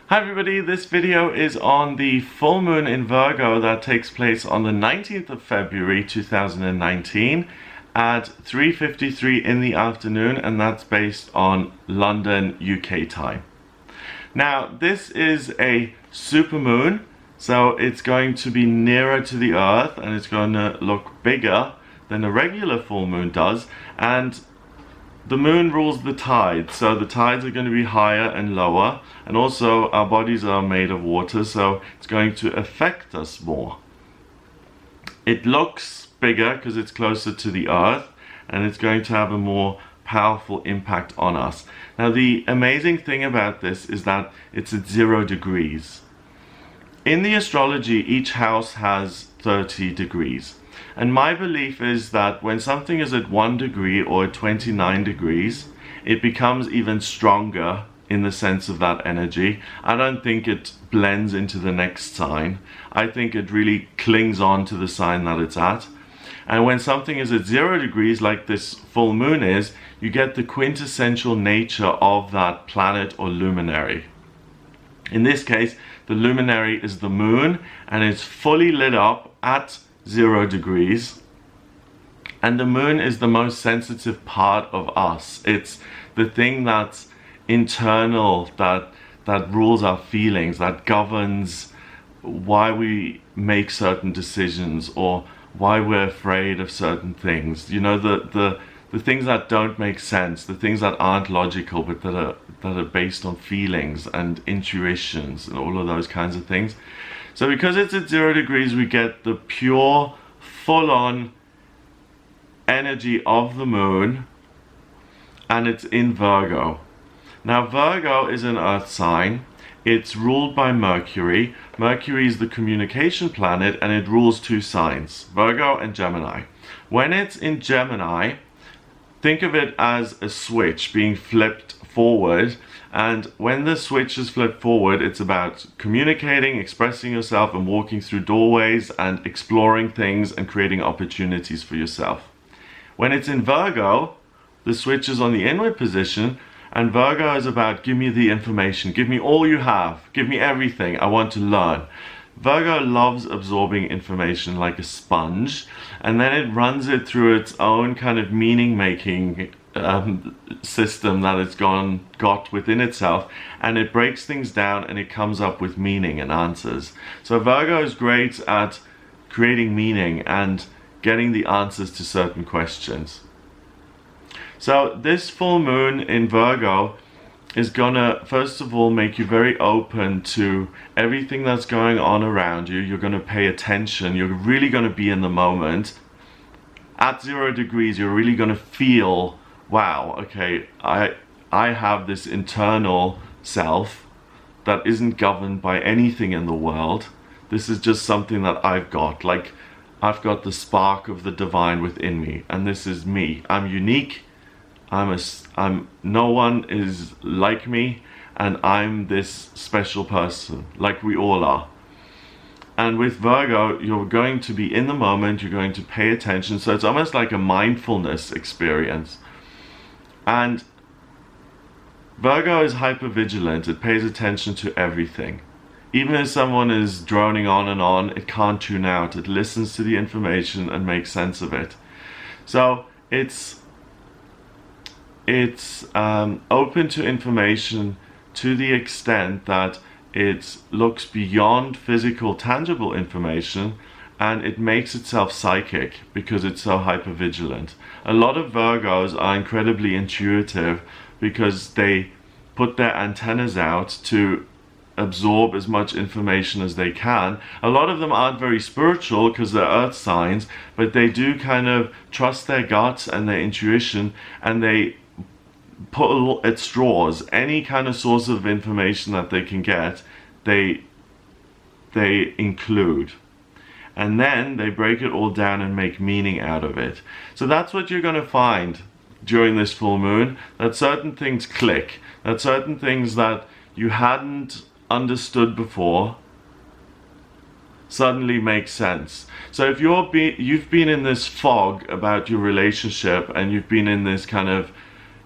Hi everybody, this video is on the full moon in Virgo that takes place on the 19th of February 2019 at 3:53 in the afternoon, and that's based on London, UK time. Now this is a supermoon, so it's going to be nearer to the Earth and it's going to look bigger than a regular full moon does, and the moon rules the tides, so the tides are going to be higher and lower, and also our bodies are made of water, so it's going to affect us more. It looks bigger because it's closer to the Earth, and it's going to have a more powerful impact on us. Now the amazing thing about this is that it's at 0 degrees. In the astrology, each house has 30 degrees. And my belief is that when something is at 1 degree or at 29 degrees, it becomes even stronger in the sense of that energy. I don't think it blends into the next sign. I think it really clings on to the sign that it's at. And when something is at 0 degrees, like this full moon is, you get the quintessential nature of that planet or luminary. In this case, the luminary is the moon, and it's fully lit up at 0 degrees, and the moon is the most sensitive part of us. It's the thing that's internal, that rules our feelings, that governs why we make certain decisions or why we're afraid of certain things. You know, the things that don't make sense, the things that aren't logical but that are based on feelings and intuitions and all of those kinds of things. So because it's at 0 degrees, we get the pure, full-on energy of the moon, and it's in Virgo. Now Virgo is an earth sign. It's ruled by Mercury. Mercury is the communication planet, and it rules 2 signs, Virgo and Gemini. When it's in Gemini, think of it as a switch being flipped forward, and when the switch is flipped forward, it's about communicating, expressing yourself, and walking through doorways and exploring things and creating opportunities for yourself. When it's in Virgo, the switch is on the inward position, and Virgo is about give me the information, give me all you have, give me everything, I want to learn. Virgo loves absorbing information like a sponge, and then it runs it through its own kind of meaning-making system that it's got within itself, and it breaks things down and it comes up with meaning and answers. So Virgo is great at creating meaning and getting the answers to certain questions. So this full moon in Virgo is gonna, first of all, make you very open to everything that's going on around you. You're gonna pay attention. You're really gonna be in the moment. At 0 degrees, you're really gonna feel, wow, okay, I have this internal self that isn't governed by anything in the world. This is just something that I've got. Like, I've got the spark of the divine within me, and this is me. I'm unique. No one is like me, and I'm this special person, like we all are. And with Virgo, you're going to be in the moment, you're going to pay attention, so it's almost like a mindfulness experience. And Virgo is hypervigilant, it pays attention to everything. Even if someone is droning on, it can't tune out, it listens to the information and makes sense of it. So it's open to information to the extent that it looks beyond physical, tangible information, and it makes itself psychic because it's so hypervigilant. A lot of Virgos are incredibly intuitive because they put their antennas out to absorb as much information as they can. A lot of them aren't very spiritual because they're earth signs, but they do kind of trust their guts and their intuition, and they pull at straws. Any kind of source of information that they can get, they include, and then they break it all down and make meaning out of it. So that's what you're going to find during this full moon, that certain things click, that certain things that you hadn't understood before suddenly make sense. So if you've been in this fog about your relationship, and you've been in this kind of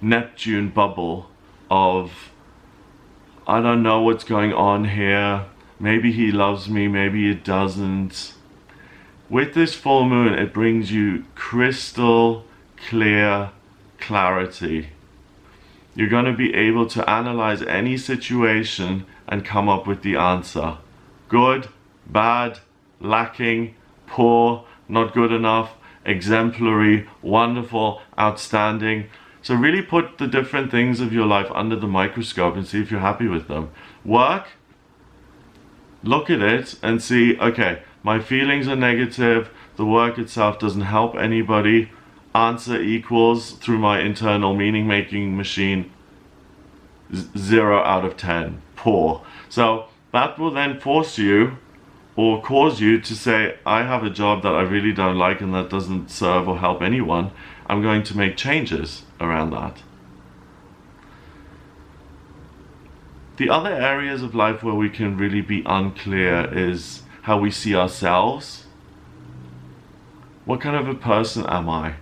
Neptune bubble of I don't know what's going on here. Maybe he loves me, maybe he doesn't. With this full moon, it brings you crystal clear clarity. You're going to be able to analyze any situation and come up with the answer. Good, bad, lacking, poor, not good enough, exemplary, wonderful, outstanding. So really put the different things of your life under the microscope and see if you're happy with them. Work, look at it and see, okay, my feelings are negative, the work itself doesn't help anybody. Answer equals, through my internal meaning making machine, 0 out of 10, poor. So that will then force you or cause you to say, I have a job that I really don't like and that doesn't serve or help anyone. I'm going to make changes around that. The other areas of life where we can really be unclear is how we see ourselves. What kind of a person am I?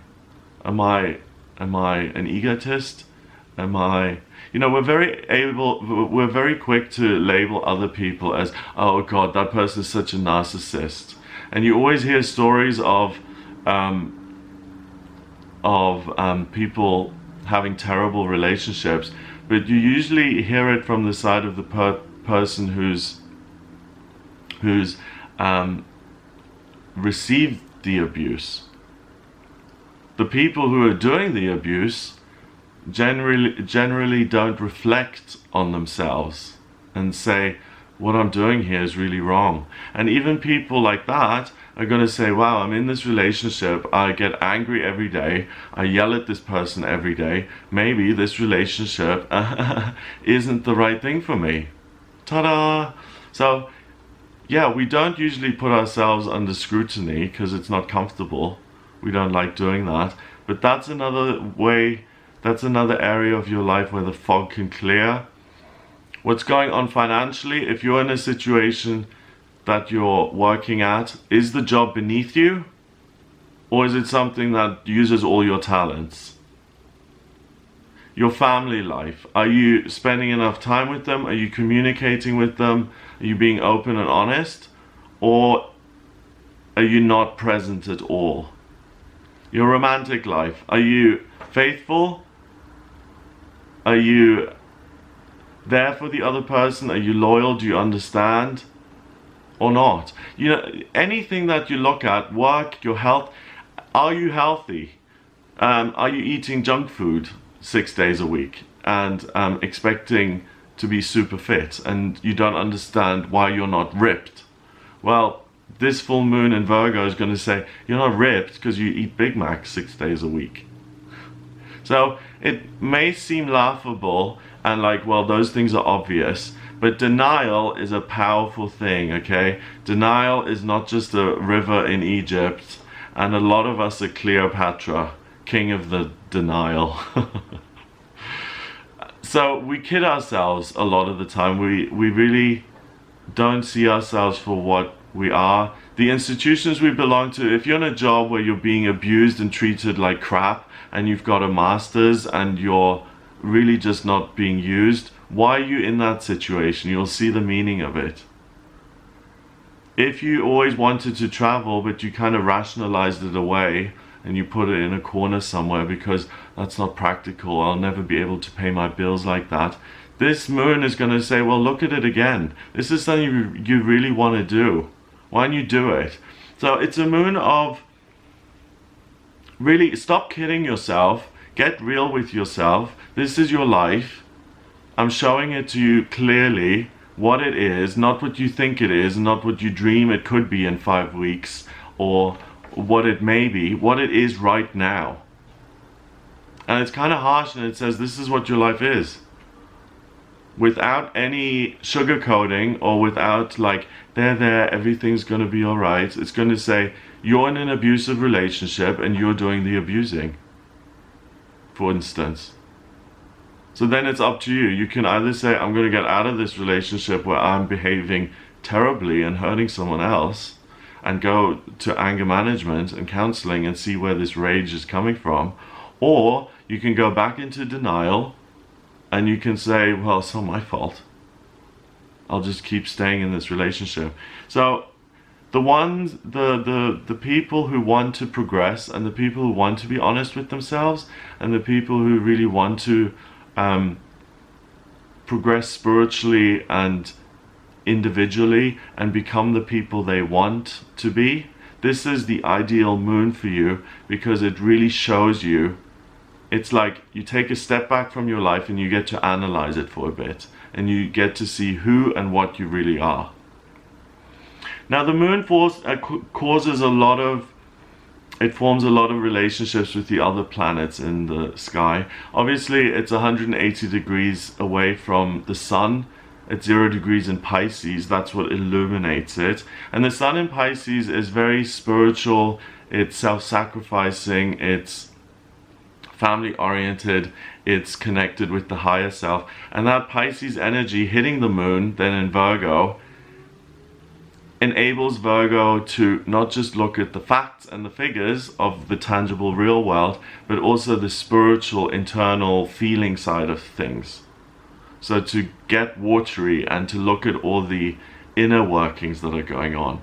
Am I an egotist? We're very quick to label other people as, oh God, that person is such a narcissist. And you always hear stories of people having terrible relationships, but you usually hear it from the side of the person who's received the abuse. The people who are doing the abuse generally don't reflect on themselves and say, what I'm doing here is really wrong. And even people like that are going to say, wow, I'm in this relationship, I get angry every day, I yell at this person every day, maybe this relationship isn't the right thing for me. Ta-da! So yeah, we don't usually put ourselves under scrutiny because it's not comfortable. We don't like doing that. But that's another way, that's another area of your life where the fog can clear. What's going on financially, if you're in a situation that you're working at, is the job beneath you? Or is it something that uses all your talents? Your family life, are you spending enough time with them? Are you communicating with them? Are you being open and honest? Or are you not present at all? Your romantic life, are you faithful? Are you there for the other person? Are you loyal? Do you understand? Or not? Anything that you look at, work, your health, are you healthy? Are you eating junk food 6 days a week and expecting to be super fit, and you don't understand why you're not ripped? Well, this full moon in Virgo is going to say you're not ripped because you eat Big Macs 6 days a week. So it may seem laughable and like, well, those things are obvious, but denial is a powerful thing, okay? Denial is not just a river in Egypt, and a lot of us are Cleopatra, king of the denial. So we kid ourselves a lot of the time. We really don't see ourselves for what we are. The institutions we belong to, if you're in a job where you're being abused and treated like crap, and you've got a master's and you're really just not being used, why are you in that situation? You'll see the meaning of it. If you always wanted to travel but you kind of rationalized it away and you put it in a corner somewhere because that's not practical, I'll never be able to pay my bills like that, this moon is going to say, well, look at it again. This is something you really want to do. Why don't you do it? So it's a moon of really stop kidding yourself, get real with yourself. This is your life. I'm showing it to you clearly what it is, not what you think it is, not what you dream it could be in 5 weeks, or what it may be, what it is right now. And it's kind of harsh, and it says this is what your life is. Without any sugarcoating or without like, there, everything's going to be all right. It's going to say, you're in an abusive relationship and you're doing the abusing, for instance. So then it's up to you. You can either say, I'm going to get out of this relationship where I'm behaving terribly and hurting someone else, and go to anger management and counseling and see where this rage is coming from. Or you can go back into denial and you can say, well, it's not my fault. I'll just keep staying in this relationship. So the people who want to progress, and the people who want to be honest with themselves, and the people who really want to progress spiritually and individually and become the people they want to be, this is the ideal moon for you, because it really shows you. It's like you take a step back from your life and you get to analyze it for a bit, and you get to see who and what you really are. Now the moon causes a lot of, it forms a lot of relationships with the other planets in the sky. Obviously it's 180 degrees away from the sun at 0 degrees in Pisces. That's what illuminates it. And the sun in Pisces is very spiritual, it's self-sacrificing, it's family oriented, it's connected with the higher self. And that Pisces energy hitting the moon then in Virgo enables Virgo to not just look at the facts and the figures of the tangible real world, but also the spiritual internal feeling side of things. So to get watery and to look at all the inner workings that are going on.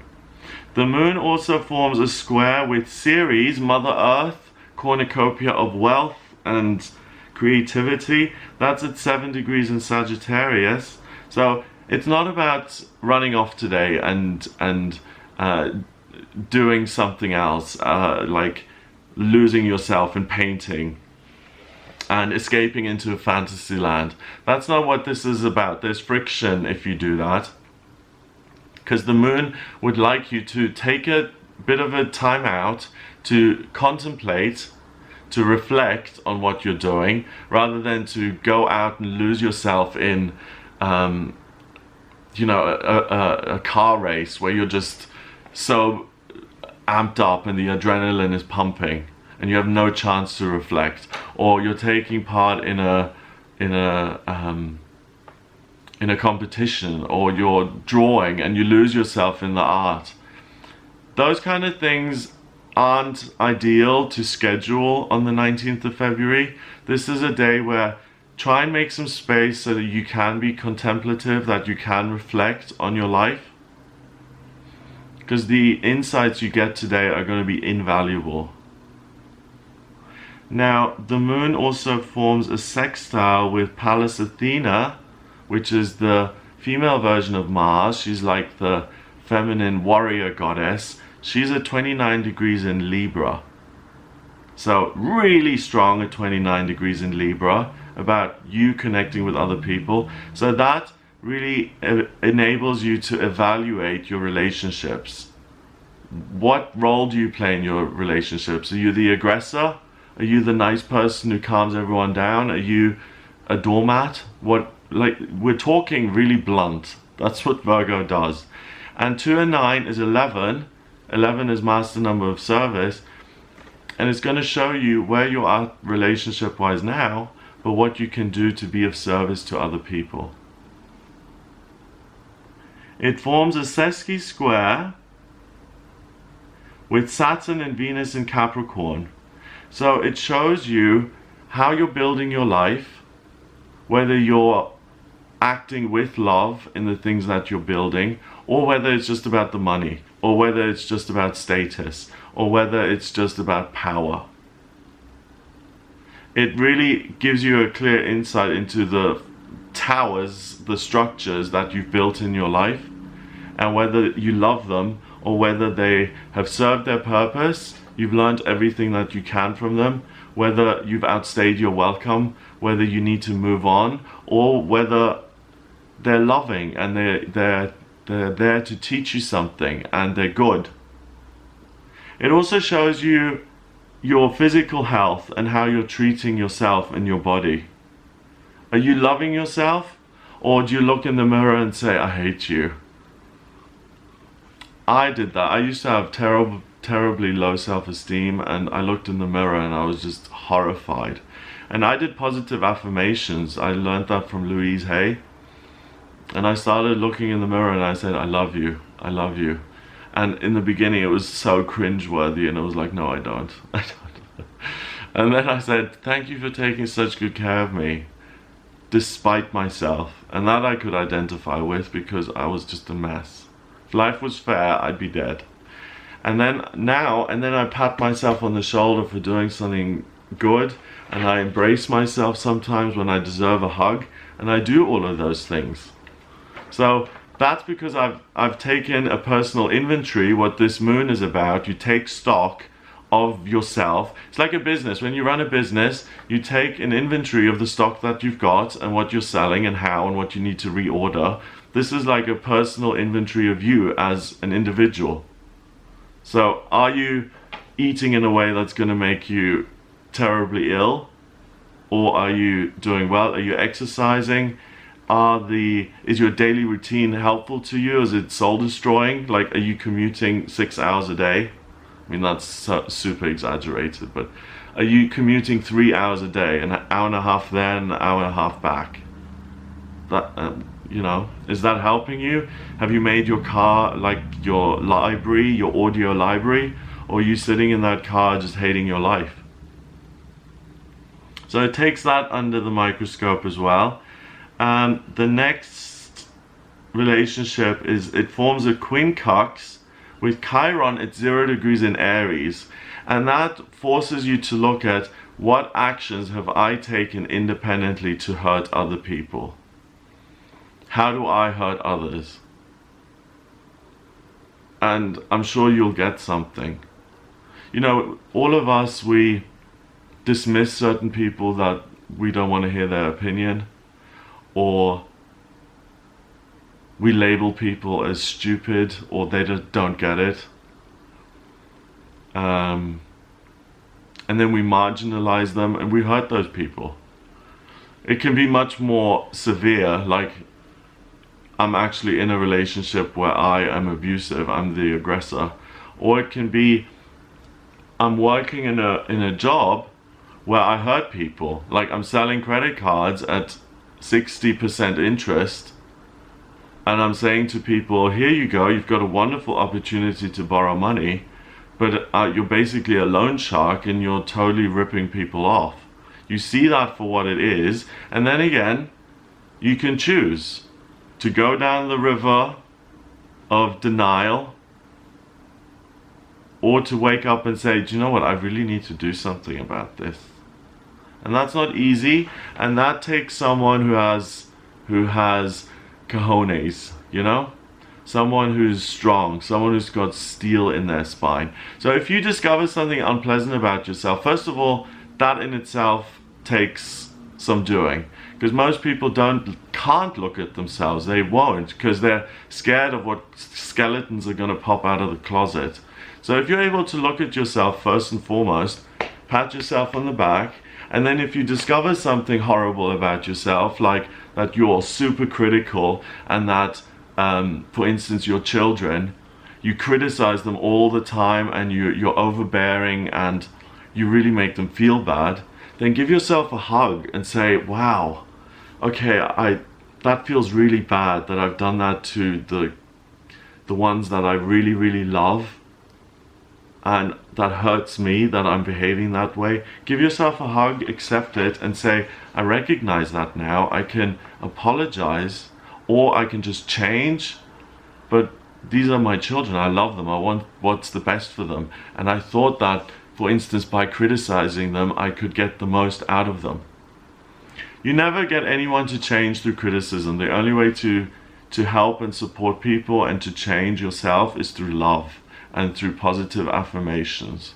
The moon also forms a square with Ceres, Mother Earth, cornucopia of wealth and creativity. That's at 7 degrees in Sagittarius. So it's not about running off today and doing something else, like losing yourself in painting and escaping into a fantasy land. That's not what this is about. There's friction if you do that, because the moon would like you to take a bit of a time out to contemplate, to reflect on what you're doing, rather than to go out and lose yourself in you know, a car race where you're just so amped up and the adrenaline is pumping and you have no chance to reflect, or you're taking part in a competition, or you're drawing and you lose yourself in the art. Those kind of things aren't ideal to schedule on the 19th of February. This is a day where try and make some space so that you can be contemplative, that you can reflect on your life, because the insights you get today are going to be invaluable. Now, the moon also forms a sextile with Pallas Athena, which is the female version of Mars. She's like the feminine warrior goddess. She's at 29 degrees in Libra. So really strong at 29 degrees in Libra, about you connecting with other people. So that really enables you to evaluate your relationships. What role do you play in your relationships? Are you the aggressor? Are you the nice person who calms everyone down? Are you a doormat? We're talking really blunt. That's what Virgo does. And 2 and 9 is 11. 11 is master number of service. And it's going to show you where you are relationship-wise now, but what you can do to be of service to other people. It forms a sesqui square with Saturn and Venus in Capricorn. So it shows you how you're building your life, whether you're acting with love in the things that you're building, or whether it's just about the money, or whether it's just about status, or whether it's just about power. It really gives you a clear insight into the towers, the structures that you've built in your life, and whether you love them or whether they have served their purpose. You've learned everything that you can from them, whether you've outstayed your welcome, whether you need to move on, or whether they're loving and they're there to teach you something and they're good. It also shows you your physical health and how you're treating yourself and your body. Are you loving yourself, or do you look in the mirror and say, I hate you? I did that. I used to have terribly low self-esteem, and I looked in the mirror and I was just horrified. And I did positive affirmations. I learned that from Louise Hay. And I started looking in the mirror and I said, I love you, I love you. And in the beginning it was so cringeworthy, and I was like, no, I don't. I don't. And then I said, thank you for taking such good care of me. despite myself. And that I could identify with because I was just a mess. If life was fair, I'd be dead. And then I pat myself on the shoulder for doing something good, and I embrace myself sometimes when I deserve a hug, and I do all of those things. So that's because I've taken a personal inventory. What this moon is about, you take stock of yourself. It's like a business. When you run a business, you take an inventory of the stock that you've got and what you're selling and how and what you need to reorder. This is like a personal inventory of you as an individual. So are you eating in a way that's going to make you terribly ill? Or are you doing well? Are you exercising? Is your daily routine helpful to you? Is it soul destroying? Like, are you commuting 6 hours a day? I mean, that's super exaggerated, but are you commuting 3 hours a day, an hour and a half there and an hour and a half back? That, is that helping you? Have you made your car like your library, your audio library? Or are you sitting in that car just hating your life? So it takes that under the microscope as well. The next relationship is, it forms a quincunx with Chiron at 0 degrees in Aries. And that forces you to look at what actions have I taken independently to hurt other people. How do I hurt others? And I'm sure you'll get something. All of us, we dismiss certain people that we don't want to hear their opinion, or we label people as stupid, or they just don't get it. And then we marginalize them and we hurt those people. It can be much more severe, like I'm actually in a relationship where I am abusive, I'm the aggressor. Or it can be I'm working in a job where I hurt people. Like I'm selling credit cards at 60% interest, and I'm saying to people, here you go, you've got a wonderful opportunity to borrow money, but you're basically a loan shark and you're totally ripping people off. You see that for what it is, and then again, you can choose to go down the river of denial, or to wake up and say, do you know what, I really need to do something about this. And that's not easy, and that takes someone who has cojones, someone who's strong, someone who's got steel in their spine. So if you discover something unpleasant about yourself, first of all, that in itself takes some doing, because most people can't look at themselves. They won't, because they're scared of what skeletons are going to pop out of the closet. So if you're able to look at yourself first and foremost, pat yourself on the back, and then if you discover something horrible about yourself, like that you're super critical, and that, for instance, your children, you criticize them all the time, and you're overbearing, and you really make them feel bad, then give yourself a hug and say, wow, okay, that feels really bad that I've done that to the ones that I really, really love. And that hurts me that I'm behaving that way. Give yourself a hug, accept it, and say, I recognize that now. I can apologize, or I can just change. But these are my children. I love them. I want what's the best for them. And I thought that, for instance, by criticizing them, I could get the most out of them. You never get anyone to change through criticism. The only way to help and support people and to change yourself is through love and through positive affirmations.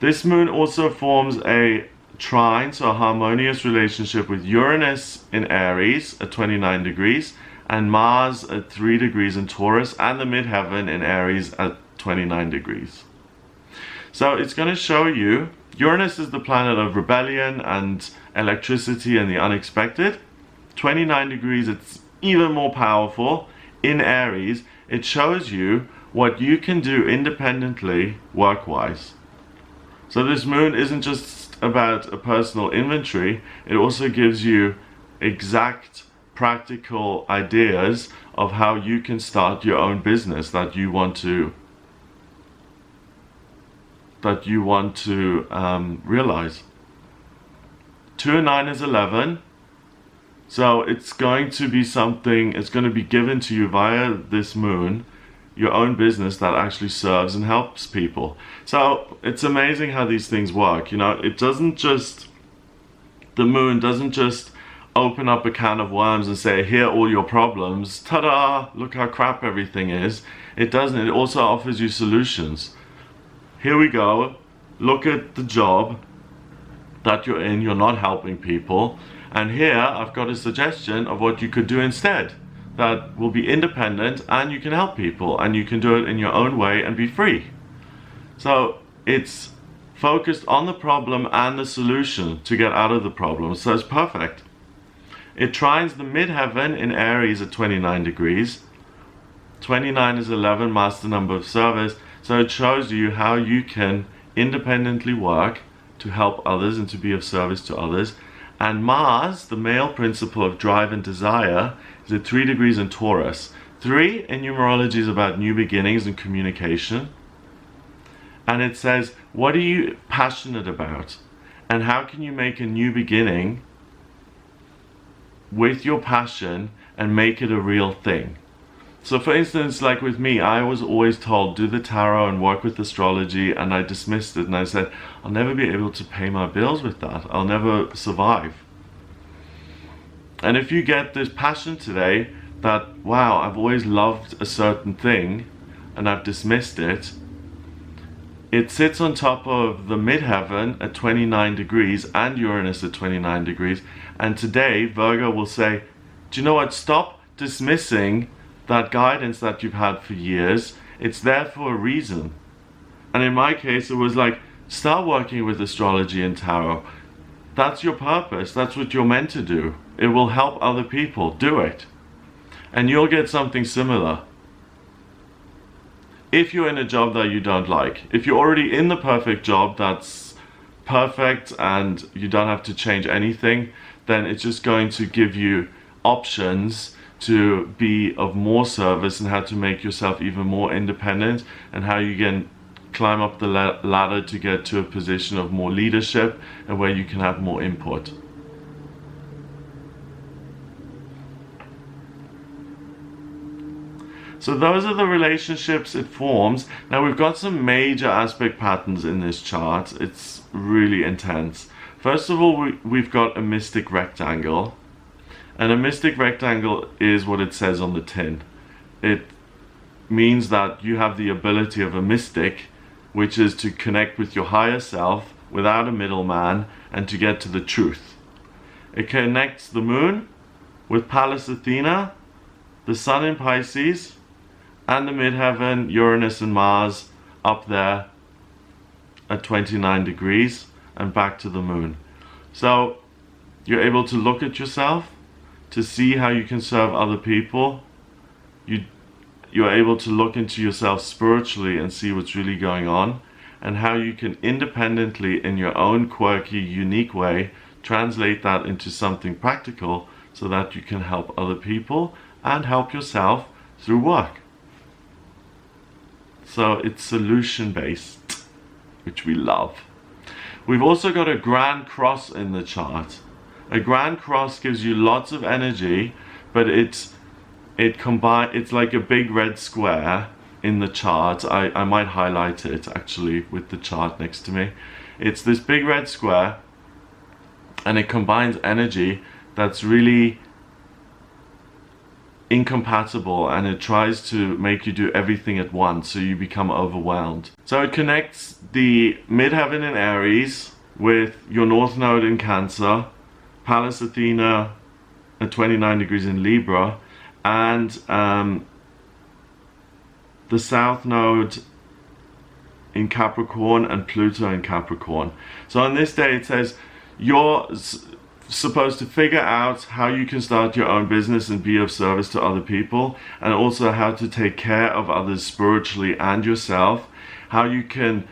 This moon also forms a trine, so a harmonious relationship with Uranus in Aries at 29 degrees and Mars at 3 degrees in Taurus, and the midheaven in Aries at 29 degrees. So it's going to show you, Uranus is the planet of rebellion and electricity and the unexpected. 29 degrees, it's even more powerful. In Aries, it shows you what you can do independently work-wise. So this moon isn't just about a personal inventory, it also gives you exact practical ideas of how you can start your own business that you want to realize. 2 and 9 is 11. So it's going to be something, it's going to be given to you via this moon, your own business that actually serves and helps people. So it's amazing how these things work. You know, it doesn't just, the moon doesn't just open up a can of worms and say, here are all your problems, ta-da, look how crap everything is. It doesn't. It also offers you solutions. Here we go. Look at the job that you're in. You're not helping people. And here I've got a suggestion of what you could do instead that will be independent and you can help people and you can do it in your own way and be free. So it's focused on the problem and the solution to get out of the problem. So it's perfect. It trines the midheaven in Aries at 29 degrees. 29 is 11, master number of service. So it shows you how you can independently work to help others and to be of service to others. And Mars, the male principle of drive and desire, is at 3 degrees in Taurus. 3 in numerology is about new beginnings and communication. And it says, what are you passionate about? And how can you make a new beginning with your passion and make it a real thing? So for instance, like with me, I was always told, do the tarot and work with astrology, and I dismissed it and I said, I'll never be able to pay my bills with that. I'll never survive. And if you get this passion today that, wow, I've always loved a certain thing and I've dismissed it, it sits on top of the midheaven at 29 degrees and Uranus at 29 degrees. And today, Virgo will say, do you know what? Stop dismissing that guidance that you've had for years. It's there for a reason. And in my case, it was like, start working with astrology and tarot. That's your purpose. That's what you're meant to do. It will help other people. Do it. And you'll get something similar. If you're in a job that you don't like, if you're already in the perfect job that's perfect and you don't have to change anything, then it's just going to give you options to be of more service and how to make yourself even more independent and how you can climb up the ladder to get to a position of more leadership and where you can have more input. So those are the relationships it forms. Now we've got some major aspect patterns in this chart. It's really intense. First of all, we've got a mystic rectangle. And a mystic rectangle is what it says on the tin. It means that you have the ability of a mystic, which is to connect with your higher self without a middleman and to get to the truth. It connects the moon with Pallas Athena, the sun in Pisces, and the midheaven, Uranus and Mars up there at 29 degrees and back to the moon. So you're able to look at yourself, to see how you can serve other people. You're able to look into yourself spiritually and see what's really going on, and how you can independently, in your own quirky, unique way, translate that into something practical so that you can help other people and help yourself through work. So it's solution-based, which we love. We've also got a grand cross in the chart. A grand cross gives you lots of energy, but it's like a big red square in the chart. I might highlight it actually with the chart next to me. It's this big red square, and it combines energy that's really incompatible, and it tries to make you do everything at once, so you become overwhelmed. So it connects the midheaven in Aries with your north node in Cancer, Pallas Athena at 29 degrees in Libra, and the south node in Capricorn and Pluto in Capricorn. So on this day it says you're supposed to figure out how you can start your own business and be of service to other people, and also how to take care of others spiritually and yourself, how you can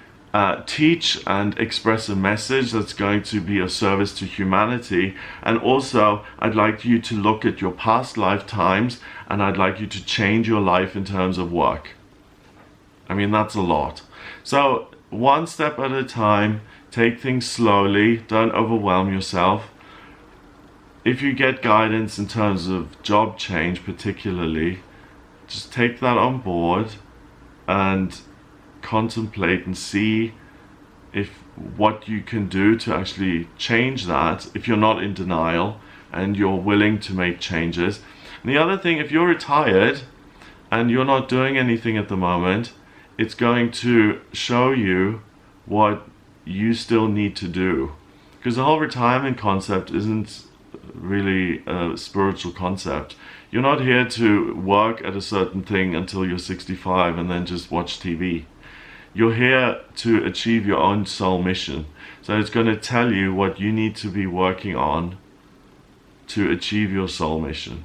teach and express a message that's going to be of service to humanity. And also I'd like you to look at your past lifetimes, and I'd like you to change your life in terms of work. I mean, that's a lot. So one step at a time, take things slowly, don't overwhelm yourself. if you get guidance in terms of job change particularly, just take that on board and contemplate and see if what you can do to actually change that, if you're not in denial and you're willing to make changes. And the other thing, if you're retired and you're not doing anything at the moment, it's going to show you what you still need to do, because the whole retirement concept isn't really a spiritual concept. You're not here to work at a certain thing until you're 65 and then just watch TV. You're here to achieve your own soul mission. So it's going to tell you what you need to be working on to achieve your soul mission.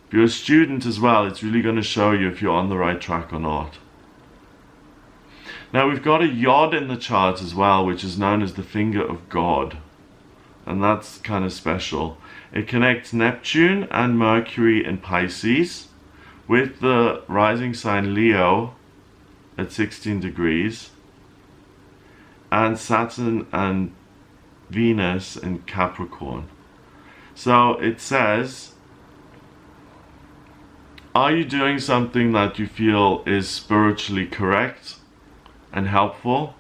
If you're a student as well, it's really going to show you if you're on the right track or not. Now we've got a yod in the chart as well, which is known as the finger of God. And that's kind of special. It connects Neptune and Mercury in Pisces with the rising sign Leo at 16 degrees, and Saturn and Venus in Capricorn. So it says, are you doing something that you feel is spiritually correct and helpful?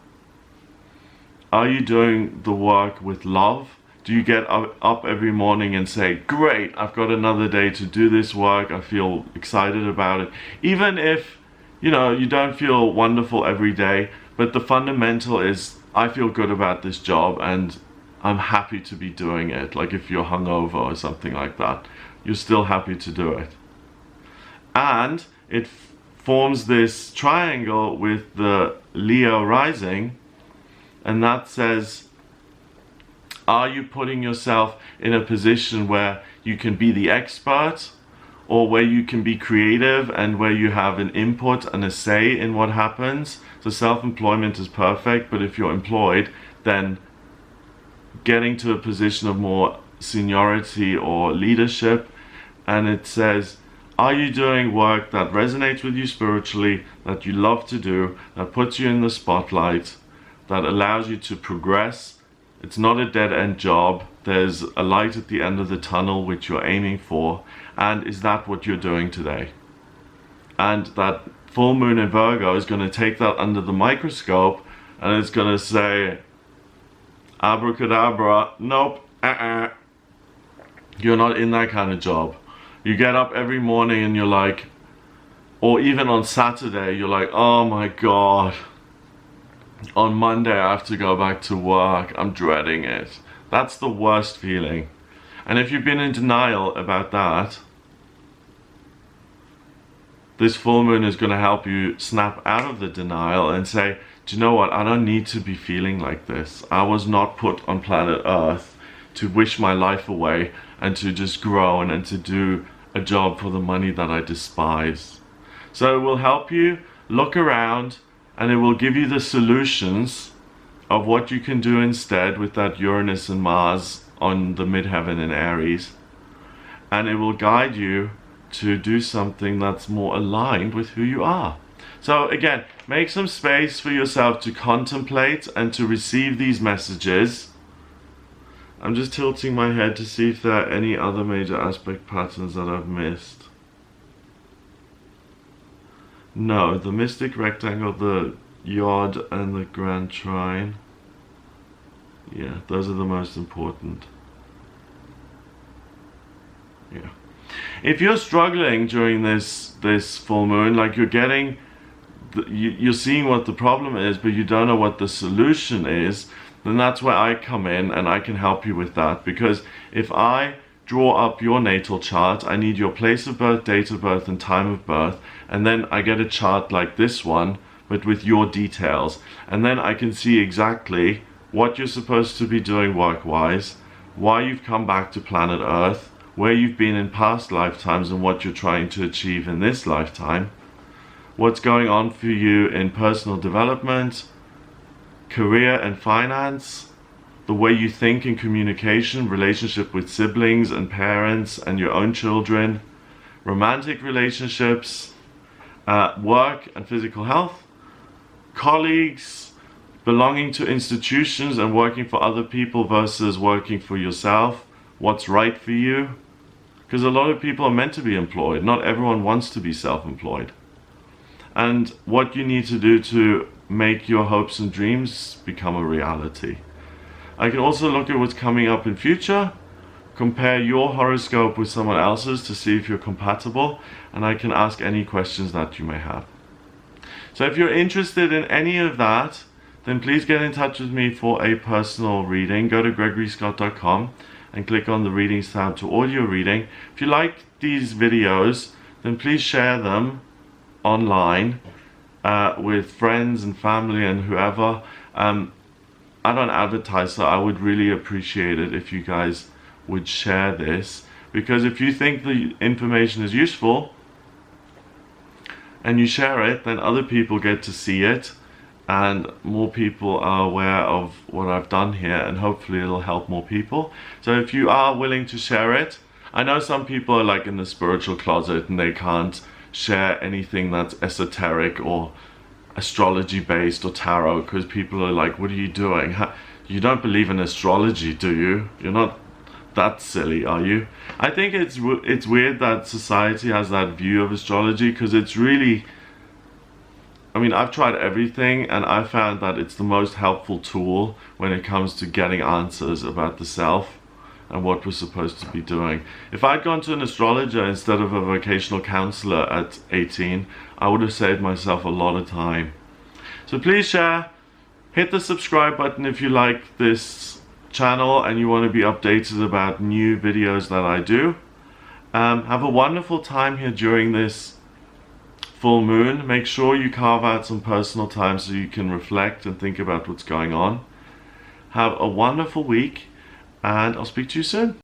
Are you doing the work with love? Do you get up every morning and say, great, I've got another day to do this work, I feel excited about it, even if you don't feel wonderful every day, but the fundamental is, I feel good about this job and I'm happy to be doing it. Like if you're hungover or something like that, you're still happy to do it. And it forms this triangle with the Leo rising, and that says, are you putting yourself in a position where you can be the expert, or where you can be creative and where you have an input and a say in what happens? So self-employment is perfect, but if you're employed, then getting to a position of more seniority or leadership. And it says, are you doing work that resonates with you spiritually, that you love to do, that puts you in the spotlight, that allows you to progress? It's not a dead-end job. There's a light at the end of the tunnel which you're aiming for. And is that what you're doing today? And that full moon in Virgo is going to take that under the microscope, and it's going to say, abracadabra, nope, you're not in that kind of job. You get up every morning and you're like, or even on Saturday, you're like, oh my God, on Monday I have to go back to work, I'm dreading it. That's the worst feeling. And if you've been in denial about that, this full moon is going to help you snap out of the denial and say, do you know what? I don't need to be feeling like this. I was not put on planet Earth to wish my life away and to just groan and to do a job for the money that I despise. So it will help you look around, and it will give you the solutions of what you can do instead with that Uranus and Mars on the midheaven in Aries, and it will guide you to do something that's more aligned with who you are. So again, make some space for yourself to contemplate and to receive these messages. I'm just tilting my head to see if there are any other major aspect patterns that I've missed. No, the mystic rectangle, the yod and the grand trine. Yeah, those are the most important. Yeah. If you're struggling during this full moon, like you're seeing what the problem is, but you don't know what the solution is, then that's where I come in and I can help you with that. Because if I draw up your natal chart, I need your place of birth, date of birth, and time of birth, and then I get a chart like this one, but with your details, and then I can see exactly what you're supposed to be doing work-wise, why you've come back to planet Earth, where you've been in past lifetimes and what you're trying to achieve in this lifetime, what's going on for you in personal development, career and finance, the way you think in communication, relationship with siblings and parents and your own children, romantic relationships, work and physical health, colleagues, belonging to institutions and working for other people versus working for yourself, what's right for you. Because a lot of people are meant to be employed. Not everyone wants to be self-employed. And what you need to do to make your hopes and dreams become a reality. I can also look at what's coming up in future, compare your horoscope with someone else's to see if you're compatible, and I can ask any questions that you may have. So if you're interested in any of that, then please get in touch with me for a personal reading. Go to gregoryscott.com and click on the readings tab to order your reading. If you like these videos, then please share them online with friends and family and whoever. I don't advertise, so I would really appreciate it if you guys would share this, because if you think the information is useful and you share it, then other people get to see it and more people are aware of what I've done here, and hopefully it'll help more people. So if you are willing to share it, I know some people are like in the spiritual closet and they can't share anything that's esoteric or astrology based or tarot, because people are like, what are you doing? You don't believe in astrology, do you? You're not that silly, are you? I think it's weird that society has that view of astrology, because it's really, I mean, I've tried everything and I found that it's the most helpful tool when it comes to getting answers about the self and what we're supposed to be doing. If I'd gone to an astrologer instead of a vocational counselor at 18, I would have saved myself a lot of time. So please share, hit the subscribe button if you like this channel and you want to be updated about new videos that I do. Have a wonderful time here during this full moon. Make sure you carve out some personal time so you can reflect and think about what's going on. Have a wonderful week, and I'll speak to you soon.